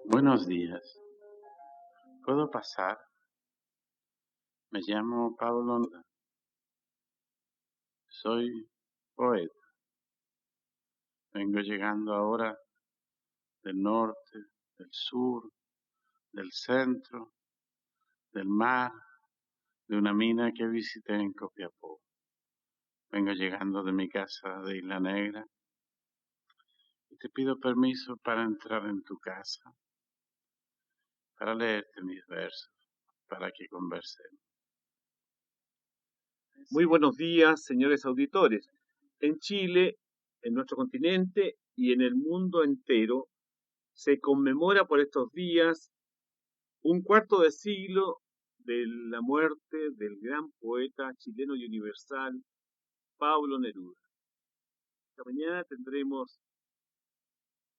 Buenos días. ¿Puedo pasar? Me llamo Pablo. Soy poeta. Vengo llegando ahora del norte, del sur, del centro, del mar, de una mina que visité en Copiapó. Vengo llegando de mi casa de Isla Negra y te pido permiso para entrar en tu casa, para leerte mis versos, para que conversemos. Muy buenos días, señores auditores. En Chile, en nuestro continente y en el mundo entero, se conmemora por estos días un cuarto de siglo de la muerte del gran poeta chileno y universal Pablo Neruda. Esta mañana tendremos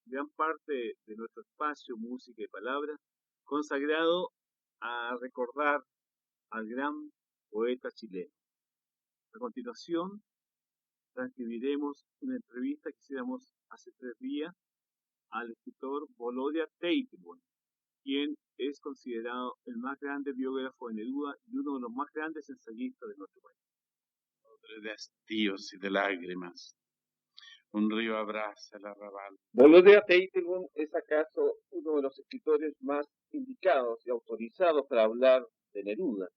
gran parte de nuestro espacio Música y Palabras consagrado a recordar al gran poeta chileno. A continuación, transcribiremos una entrevista que hicimos hace 3 días al escritor Volodya Teitelbaum, quien es considerado el más grande biógrafo de Neruda y uno de los más grandes ensayistas de nuestro país. De hastíos y de lágrimas, un río abraza el arrabal. Volodya Teitelbaum es acaso uno de los escritores más indicados y autorizados para hablar de Neruda.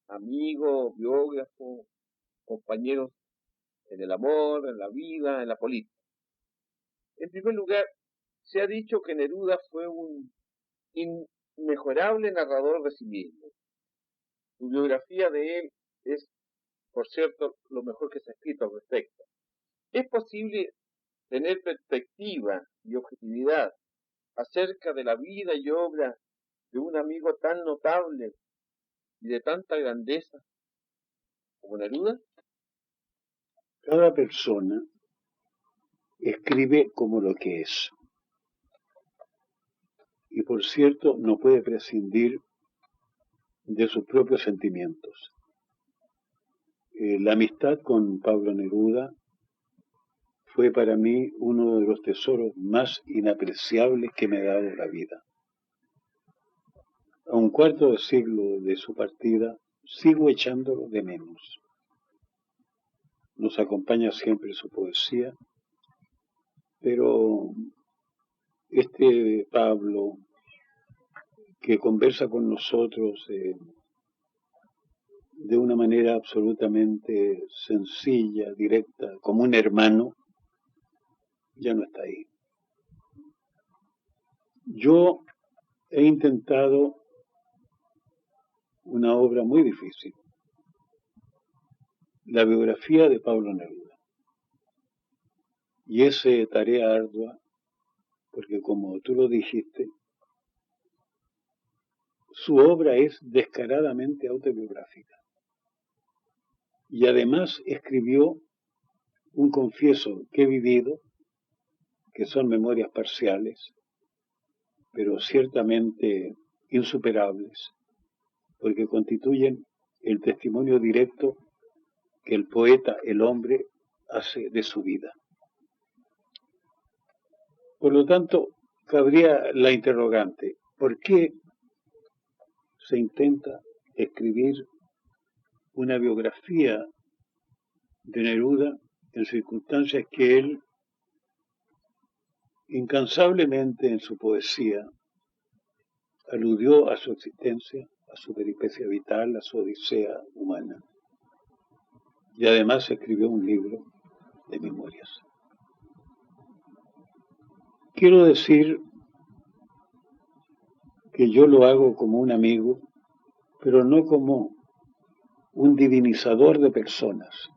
Amigo, biógrafo, compañeros en el amor, en la vida, en la política. En primer lugar, se ha dicho que Neruda fue un inmejorable narrador de sí mismo. Su biografía de él es, por cierto, lo mejor que se ha escrito al respecto. ¿Es posible tener perspectiva y objetividad acerca de la vida y obra de un amigo tan notable y de tanta grandeza como Neruda? Cada persona escribe como lo que es. Y por cierto, no puede prescindir de sus propios sentimientos. La amistad con Pablo Neruda fue para mí uno de los tesoros más inapreciables que me ha dado la vida. A un cuarto de siglo de su partida, sigo echándolo de menos. Nos acompaña siempre su poesía, pero este Pablo que conversa con nosotros de una manera absolutamente sencilla, directa, como un hermano, ya no está ahí. Yo he intentado una obra muy difícil, la biografía de Pablo Neruda. Y es tarea ardua, porque como tú lo dijiste, su obra es descaradamente autobiográfica. Y además escribió un confieso que he vivido, que son memorias parciales, pero ciertamente insuperables, porque constituyen el testimonio directo que el poeta, el hombre, hace de su vida. Por lo tanto, cabría la interrogante, ¿por qué se intenta escribir una biografía de Neruda en circunstancias que él incansablemente en su poesía aludió a su existencia, a su peripecia vital, a su odisea humana? Y además escribió un libro de memorias. Quiero decir que yo lo hago como un amigo, pero no como un divinizador de personas,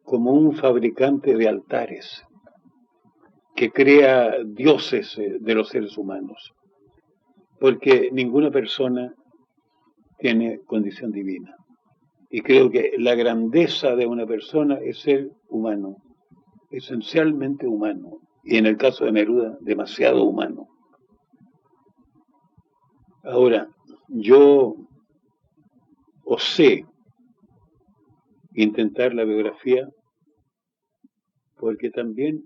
como un fabricante de altares que crea dioses de los seres humanos, porque ninguna persona tiene condición divina. Y creo que la grandeza de una persona es ser humano, esencialmente humano, y en el caso de Neruda, demasiado humano. Ahora, yo osé intentar la biografía porque también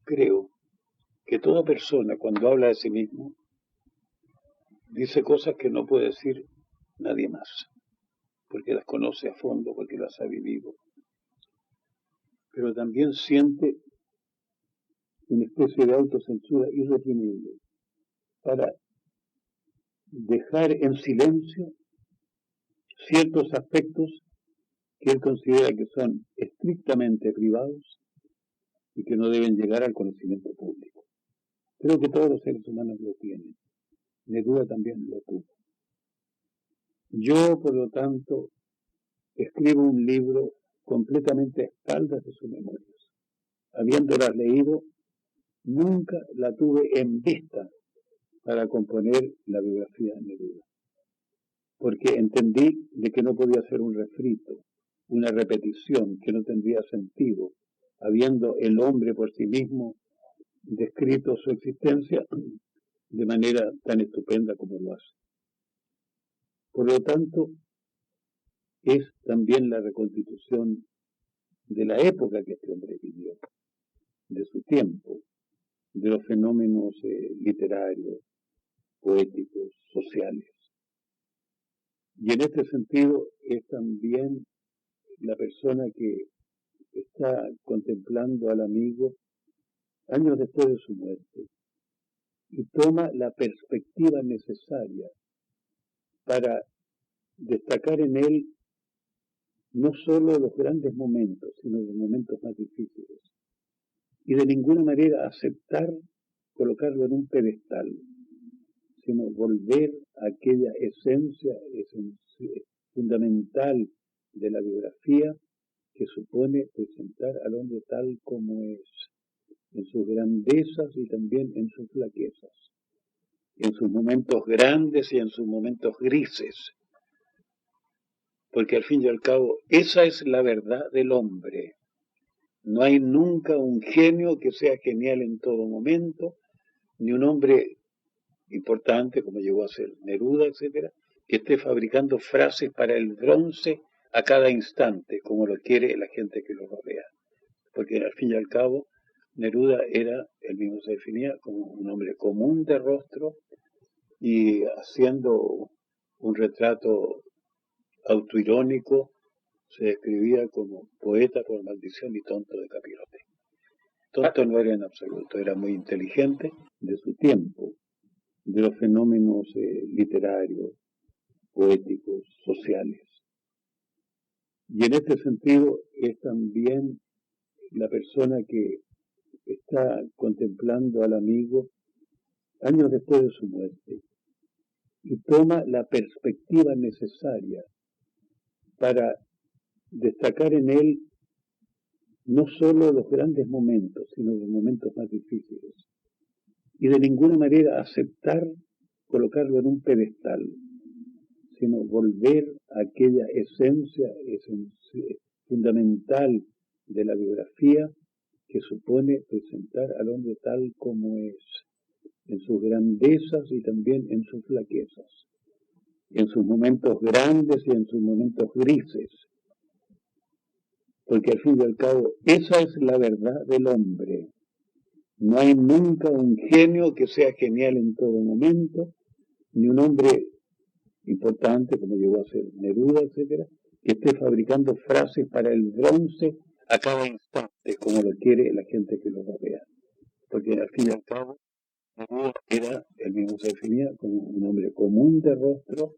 creo que toda persona cuando habla de sí mismo dice cosas que no puede decir nadie más, porque las conoce a fondo, porque las ha vivido, pero también siente una especie de autocensura irreprimible para dejar en silencio ciertos aspectos que él considera que son estrictamente privados y que no deben llegar al conocimiento público. Creo que todos los seres humanos lo tienen. Neruda también lo tuvo. Yo, por lo tanto, escribo un libro completamente a espaldas de sus memorias. Habiéndolas leído, nunca la tuve en vista para componer la biografía de Neruda, porque entendí de que no podía ser un refrito, una repetición que no tendría sentido, habiendo el hombre por sí mismo descrito su existencia de manera tan estupenda como lo hace. Por lo tanto, es también la reconstitución de la época que este hombre vivió, de su tiempo, de los fenómenos literarios, poéticos, sociales. Y en este sentido es también la persona que está contemplando al amigo años después de su muerte y toma la perspectiva necesaria para destacar en él no solo los grandes momentos, sino los momentos más difíciles. Y de ninguna manera aceptar colocarlo en un pedestal, sino volver a aquella esencia fundamental de la biografía que supone presentar al hombre tal como es, en sus grandezas y también en sus flaquezas, en sus momentos grandes y en sus momentos grises, porque al fin y al cabo esa es la verdad del hombre. No hay nunca un genio que sea genial en todo momento, ni un hombre importante como llegó a ser Neruda, etcétera, que esté fabricando frases para el bronce a cada instante, como lo quiere la gente que lo rodea. Porque al fin y al cabo, Neruda era, él mismo se definía como un hombre común de rostro y haciendo un retrato autoirónico, se describía como poeta por maldición y tonto de capirote. Tonto no era en absoluto, era muy inteligente de su tiempo, de los fenómenos literarios, poéticos, sociales. Y en este sentido es también la persona que está contemplando al amigo años después de su muerte y toma la perspectiva necesaria para destacar en él no solo los grandes momentos, sino los momentos más difíciles. Y de ninguna manera aceptar colocarlo en un pedestal, sino volver a aquella esencia fundamental de la biografía que supone presentar al hombre tal como es, en sus grandezas y también en sus flaquezas, en sus momentos grandes y en sus momentos grises, porque al fin y al cabo esa es la verdad del hombre. No hay nunca un genio que sea genial en todo momento, ni un hombre importante como llegó a ser Neruda, etcétera, que esté fabricando frases para el bronce a cada instante, como lo quiere la gente que lo rodea. Porque al fin y al cabo, Neruda era, él mismo se definía como un hombre común de rostro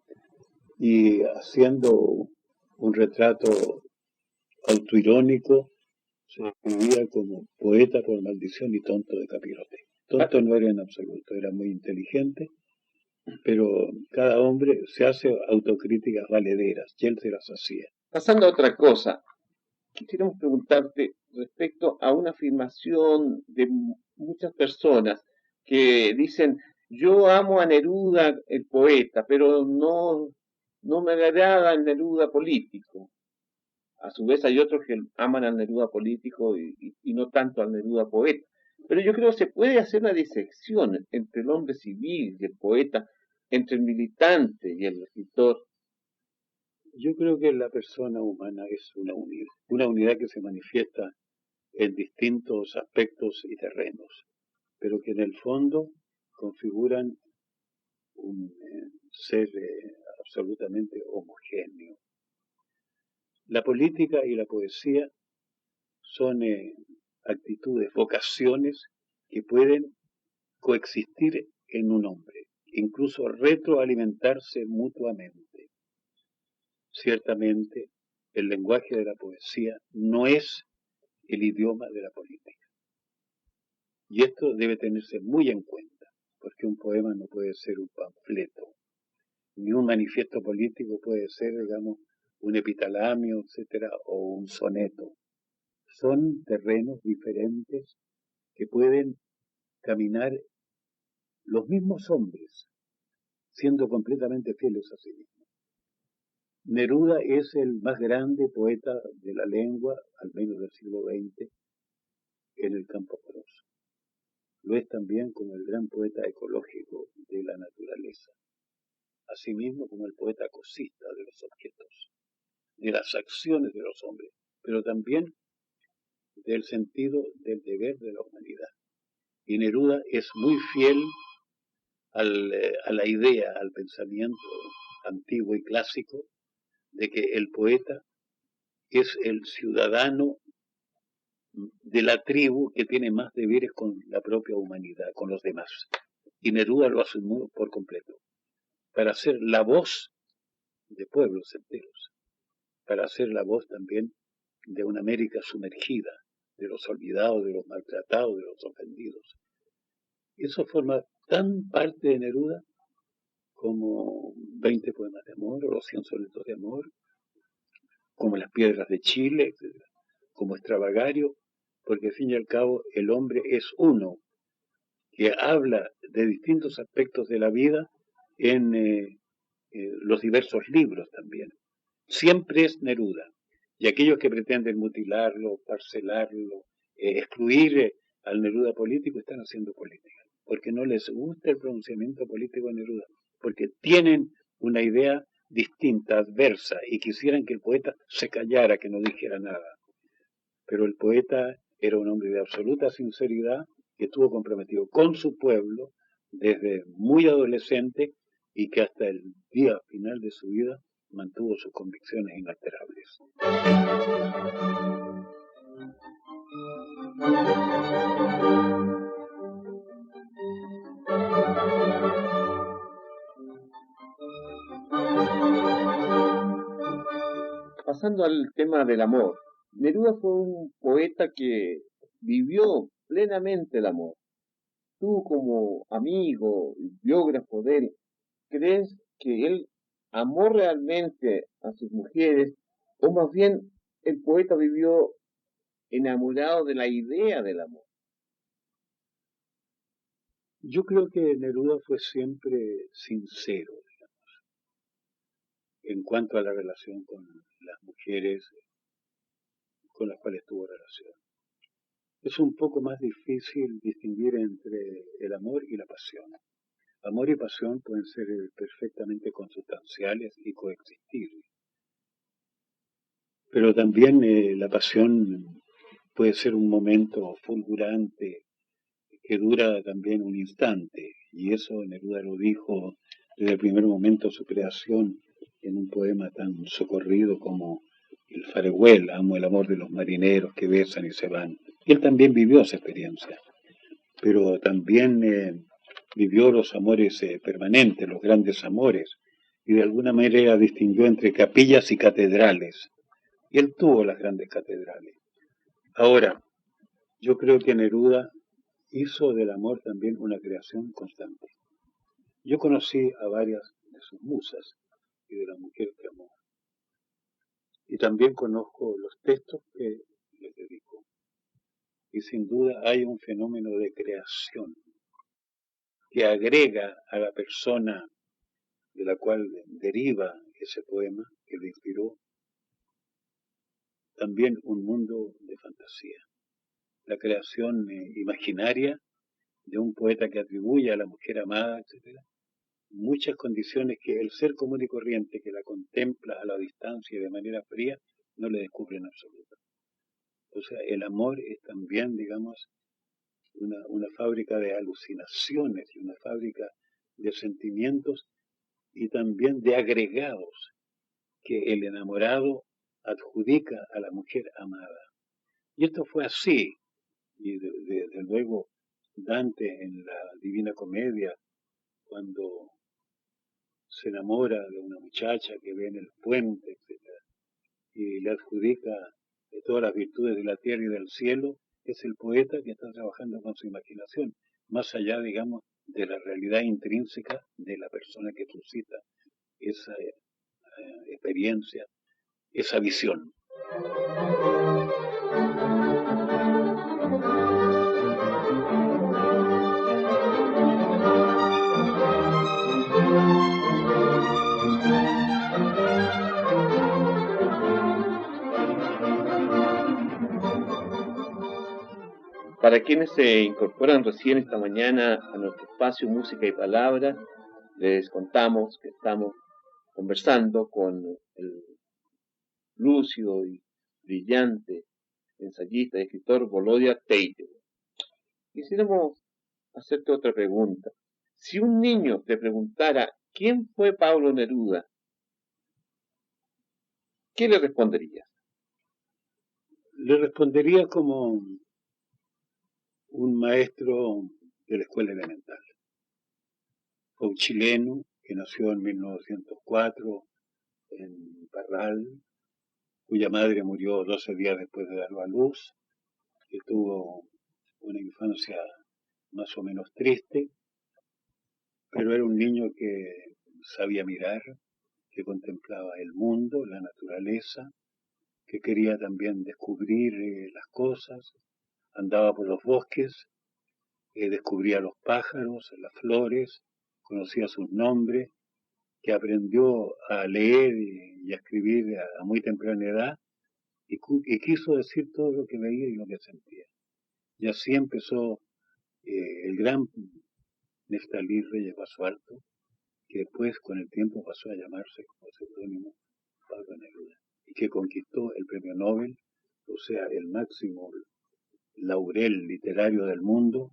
y haciendo un retrato autoirónico, se describía como poeta por maldición y tonto de capirote. Tonto no era en absoluto, era muy inteligente, pero cada hombre se hace autocríticas valederas, y él se las hacía. Pasando a otra cosa, quisiéramos preguntarte respecto a una afirmación de muchas personas que dicen, yo amo a Neruda, el poeta, pero no me agrada el Neruda político. A su vez hay otros que aman al Neruda político y no tanto al Neruda poeta. Pero yo creo que se puede hacer una disección entre el hombre civil y el poeta, entre el militante y el escritor. Yo creo que la persona humana es una unidad que se manifiesta en distintos aspectos y terrenos. pero que en el fondo configuran un ser absolutamente homogéneo. La política y la poesía son actitudes, vocaciones que pueden coexistir en un hombre, incluso retroalimentarse mutuamente. Ciertamente, el lenguaje de la poesía no es el idioma de la política. Y esto debe tenerse muy en cuenta, porque un poema no puede ser un panfleto, ni un manifiesto político puede ser, digamos, un epitalamio, etcétera, o un soneto. Son terrenos diferentes que pueden caminar los mismos hombres, siendo completamente fieles a sí mismos. Neruda es el más grande poeta de la lengua, al menos del siglo XX, en el campo prosa. Lo es también como el gran poeta ecológico de la naturaleza, asimismo como el poeta cosista de los objetos, de las acciones de los hombres, pero también del sentido del deber de la humanidad. Y Neruda es muy fiel a la idea, al pensamiento antiguo y clásico de que el poeta es el ciudadano de la tribu que tiene más deberes con la propia humanidad, con los demás. Y Neruda lo asumió por completo, para ser la voz de pueblos enteros, para ser la voz también de una América sumergida, de los olvidados, de los maltratados, de los ofendidos. Eso forma tan parte de Neruda como 20 poemas de amor, o los 100 sonetos de amor, como Las Piedras de Chile, etc., como Extravagario, porque al fin y al cabo el hombre es uno, que habla de distintos aspectos de la vida en los diversos libros también. Siempre es Neruda. Y aquellos que pretenden mutilarlo, parcelarlo, excluir al Neruda político, están haciendo política, porque no les gusta el pronunciamiento político de Neruda, porque tienen una idea distinta, adversa, y quisieran que el poeta se callara, que no dijera nada. Pero el poeta era un hombre de absoluta sinceridad, que estuvo comprometido con su pueblo desde muy adolescente y que hasta el día final de su vida mantuvo sus convicciones inalterables. Pasando al tema del amor, Neruda fue un poeta que vivió plenamente el amor. Tú como amigo, biógrafo de él, ¿crees que él amó realmente a sus mujeres o más bien el poeta vivió enamorado de la idea del amor? Yo creo que Neruda fue siempre sincero, digamos, en cuanto a la relación con las mujeres con las cuales tuvo relación. Es un poco más difícil distinguir entre el amor y la pasión. Amor y pasión pueden ser perfectamente consustanciales y coexistir. Pero también la pasión puede ser un momento fulgurante que dura también un instante. Y eso Neruda lo dijo desde el primer momento de su creación en un poema tan socorrido como El Farewell, amo el amor de los marineros que besan y se van. Y él también vivió esa experiencia, pero también vivió los amores permanentes, los grandes amores, y de alguna manera distinguió entre capillas y catedrales. Y él tuvo las grandes catedrales. Ahora, yo creo que Neruda hizo del amor también una creación constante. Yo conocí a varias de sus musas y de las mujeres que amó. Y también conozco los textos que les dedicó. Y sin duda hay un fenómeno de creación que agrega a la persona de la cual deriva ese poema que le inspiró también un mundo de fantasía. La creación imaginaria de un poeta que atribuye a la mujer amada, etc., muchas condiciones que el ser común y corriente que la contempla a la distancia y de manera fría no le descubre en absoluto. O sea, el amor es también, digamos, una fábrica de alucinaciones y una fábrica de sentimientos y también de agregados que el enamorado adjudica a la mujer amada. Y esto fue así, y desde luego Dante en la Divina Comedia, cuando se enamora de una muchacha que ve en el puente, etc., y le adjudica todas las virtudes de la tierra y del cielo, es el poeta que está trabajando con su imaginación, más allá, digamos, de la realidad intrínseca de la persona que suscita esa experiencia, esa visión. Para quienes se incorporan recién esta mañana a nuestro espacio Música y Palabras, les contamos que estamos conversando con el lúcido y brillante ensayista y escritor Volodya Teitchev. Quisiéramos hacerte otra pregunta. Si un niño te preguntara quién fue Pablo Neruda, ¿qué le responderías? Le respondería como un maestro de la escuela elemental. Fue un chileno que nació en 1904 en Parral, cuya madre murió 12 días después de darlo a luz, que tuvo una infancia más o menos triste, pero era un niño que sabía mirar, que contemplaba el mundo, la naturaleza, que quería también descubrir las cosas, andaba por los bosques, descubría los pájaros, las flores, conocía sus nombres, que aprendió a leer y a escribir a muy temprana edad, y quiso decir todo lo que veía y lo que sentía. Y así empezó el gran Neftalí Reyes Basualto, que después con el tiempo pasó a llamarse como seudónimo Pablo Neruda, y que conquistó el premio Nobel, o sea, el máximo laurel literario del mundo,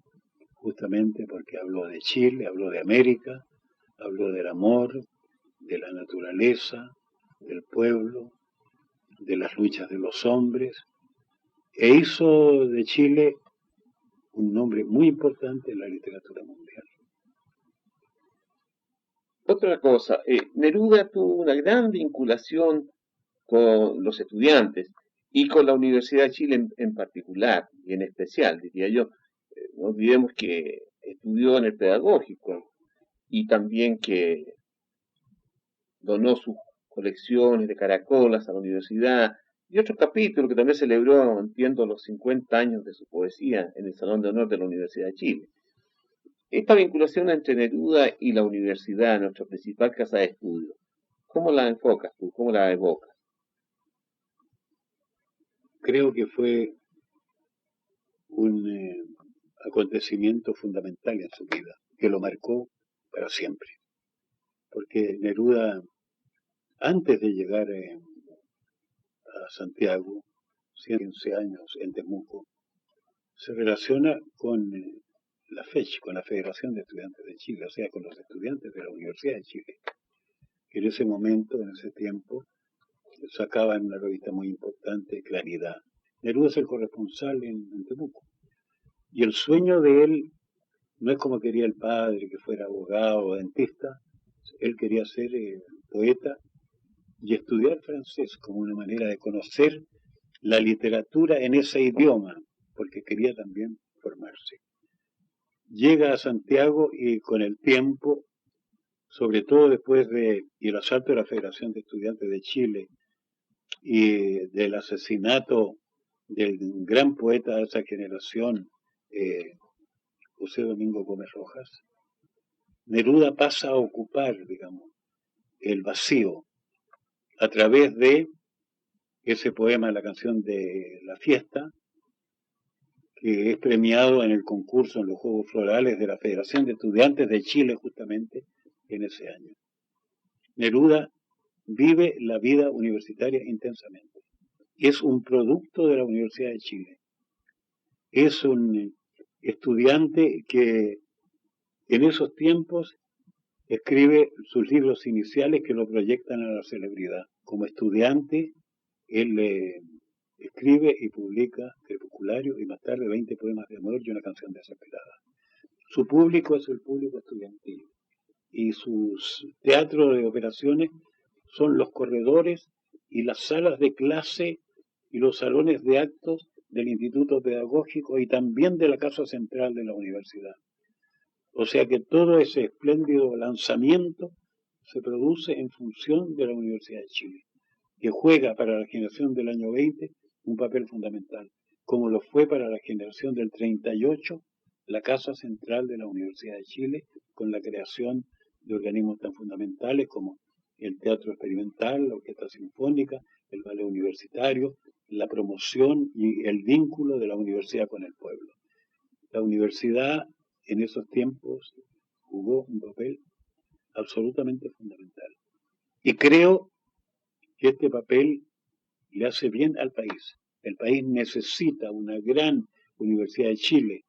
justamente porque habló de Chile, habló de América, habló del amor, de la naturaleza, del pueblo, de las luchas de los hombres, e hizo de Chile un nombre muy importante en la literatura mundial. Otra cosa, Neruda tuvo una gran vinculación con los estudiantes y con la Universidad de Chile en particular y en especial, diría yo. No olvidemos que estudió en el pedagógico y también que donó sus colecciones de caracolas a la universidad y otro capítulo que también celebró, entiendo, los 50 años de su poesía en el Salón de Honor de la Universidad de Chile. Esta vinculación entre Neruda y la universidad, nuestra principal casa de estudio, ¿cómo la enfocas tú? ¿Cómo la evocas? Creo que fue un acontecimiento fundamental en su vida, que lo marcó para siempre. Porque Neruda, antes de llegar a Santiago, 15 años en Temuco, se relaciona con la FECH, con la Federación de Estudiantes de Chile, o sea, con los estudiantes de la Universidad de Chile, que en ese momento, en ese tiempo, sacaban una revista muy importante, Claridad. Neruda es el corresponsal en Temuco. Y el sueño de él no es como quería el padre, que fuera abogado o dentista. Él quería ser poeta y estudiar francés como una manera de conocer la literatura en ese idioma, porque quería también formarse. Llega a Santiago y con el tiempo, sobre todo después del asalto de la Federación de Estudiantes de Chile y del asesinato del gran poeta de esa generación, José Domingo Gómez Rojas, Neruda pasa a ocupar, digamos, el vacío a través de ese poema, la canción de La Fiesta, que es premiado en el concurso en los Juegos Florales de la Federación de Estudiantes de Chile justamente en ese año. Neruda vive la vida universitaria intensamente. Es un producto de la Universidad de Chile. Es un estudiante que en esos tiempos escribe sus libros iniciales que lo proyectan a la celebridad. Como estudiante, él escribe y publica Crepusculario y más tarde 20 poemas de amor y una canción desesperada. Su público es el público estudiantil y sus teatros de operaciones son los corredores y las salas de clase y los salones de actos del Instituto Pedagógico y también de la Casa Central de la Universidad. O sea que todo ese espléndido lanzamiento se produce en función de la Universidad de Chile, que juega para la generación del año 20 un papel fundamental, como lo fue para la generación del 38 la Casa Central de la Universidad de Chile, con la creación de organismos tan fundamentales como el Teatro Experimental, la Orquesta Sinfónica, el Ballet Universitario, la promoción y el vínculo de la universidad con el pueblo. La universidad en esos tiempos jugó un papel absolutamente fundamental. Y creo que este papel le hace bien al país. El país necesita una gran Universidad de Chile,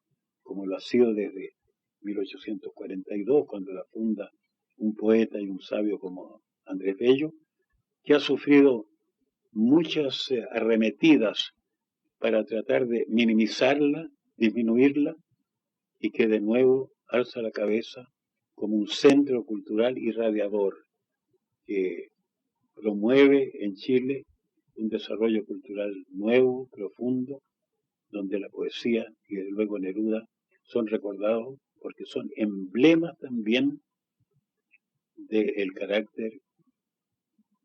como lo ha sido desde 1842, cuando la funda un poeta y un sabio como Andrés Bello, que ha sufrido muchas arremetidas para tratar de minimizarla, disminuirla, y que de nuevo alza la cabeza como un centro cultural irradiador que promueve en Chile un desarrollo cultural nuevo, profundo, donde la poesía y desde luego Neruda son recordados porque son emblemas también del carácter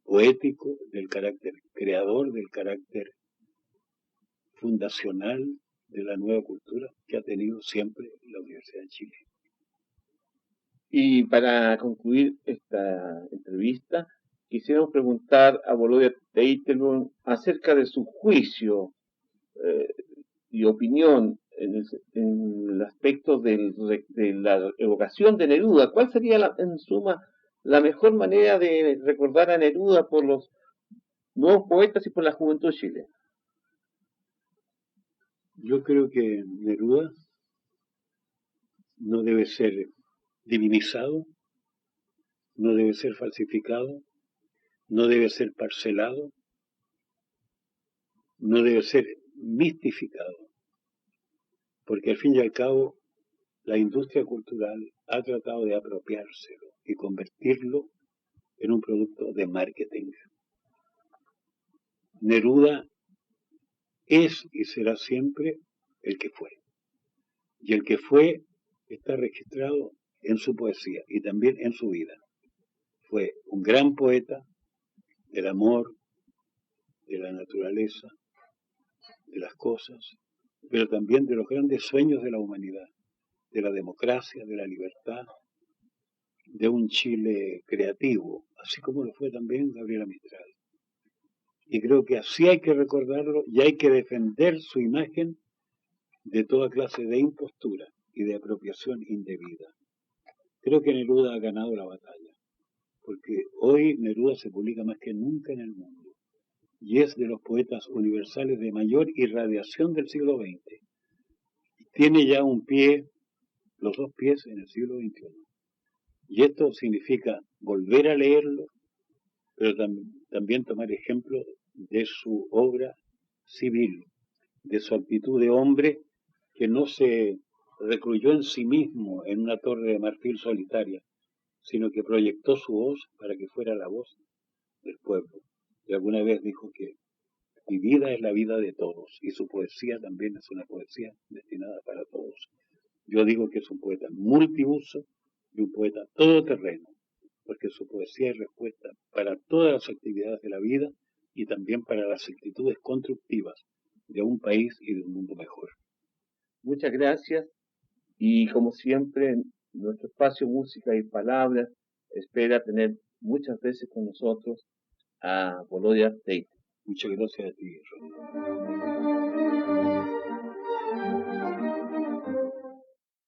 poético, del carácter creador, del carácter fundacional de la nueva cultura que ha tenido siempre la Universidad de Chile. Y para concluir esta entrevista, quisiera preguntar a Volodya Teitelbaum acerca de su juicio y opinión en el aspecto de la evocación de Neruda. ¿Cuál sería, en suma, la mejor manera de recordar a Neruda por los nuevos poetas y por la juventud de Chile? Yo creo que Neruda no debe ser divinizado, no debe ser falsificado, no debe ser parcelado, no debe ser mistificado, porque al fin y al cabo la industria cultural ha tratado de apropiárselo y convertirlo en un producto de marketing. Neruda es y será siempre el que fue. Y el que fue está registrado en su poesía y también en su vida. Fue un gran poeta del amor, de la naturaleza, de las cosas, pero también de los grandes sueños de la humanidad, de la democracia, de la libertad, de un Chile creativo, así como lo fue también Gabriela Mistral. Y creo que así hay que recordarlo y hay que defender su imagen de toda clase de impostura y de apropiación indebida. Creo que Neruda ha ganado la batalla, porque hoy Neruda se publica más que nunca en el mundo y es de los poetas universales de mayor irradiación del siglo XX. Tiene ya un pie, los dos pies en el siglo XXI. Y esto significa volver a leerlo, pero también tomar ejemplo de su obra civil, de su actitud de hombre que no se recluyó en sí mismo en una torre de marfil solitaria, sino que proyectó su voz para que fuera la voz del pueblo. Y alguna vez dijo que mi vida es la vida de todos y su poesía también es una poesía destinada para todos. Yo digo que es un poeta multiuso y un poeta todoterreno, porque su poesía es respuesta para todas las actividades de la vida y también para las actitudes constructivas de un país y de un mundo mejor. Muchas gracias y como siempre, nuestro espacio Música y Palabras espera tener muchas veces con nosotros a Volodya Teitelbaum. Muchas gracias a ti, Rodrigo.